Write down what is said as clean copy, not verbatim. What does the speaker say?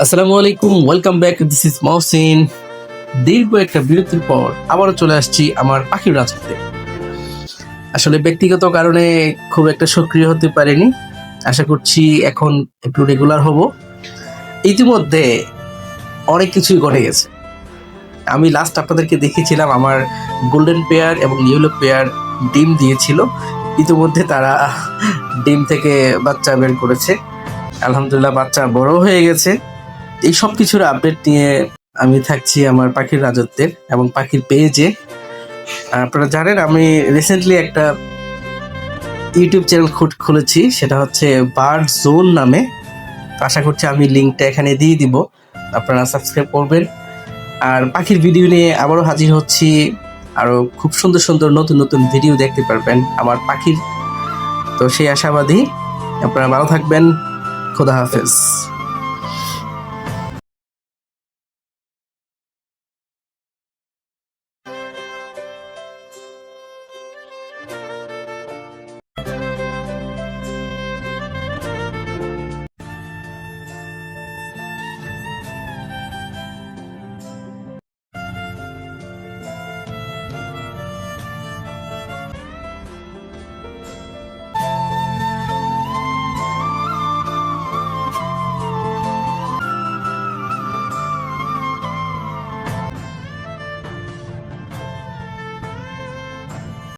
আসসালামু আলাইকুম, welcome back. This is Mohsin. দীর্ঘ একটা বিরতির পর আবারও চলে আসছি আমার পাখির রাজত্বে। আসলে ব্যক্তিগত কারণে খুব একটা সক্রিয় হতে পারিনি। আশা করছি এখন একটু রেগুলার হব। ইতিমধ্যে অনেক কিছুই ঘটে গেছে। আমি লাস্ট আপনাদেরকে দেখেছিলাম আমার গোল্ডেন পেয়ার এবং ইয়েলো পেয়ার ডিম দিয়েছিল। ইতিমধ্যে তারা ডিম থেকে বাচ্চা বের করেছে। আলহামদুলিল্লাহ, বাচ্চা বড় হয়ে গেছে। এই সব কিছুর আপডেট নিয়ে আমি থাকছি আমার পাখির রাজত্বের এবং পাখির পেজে। আপনারা জানেন আমি রিসেন্টলি একটা ইউটিউব চ্যানেল খুলেছি, সেটা হচ্ছে বার্ড জোন নামে। তো আশা করছি আমি লিঙ্কটা এখানে দিয়ে দিব, আপনারা সাবস্ক্রাইব করবেন। আর পাখির ভিডিও নিয়ে আবারও হাজির হচ্ছি, আরও খুব সুন্দর সুন্দর নতুন নতুন ভিডিও দেখতে পারবেন আমার পাখির। তো সেই আশাবাদী, আপনারা ভালো থাকবেন। খোদা হাফেজ।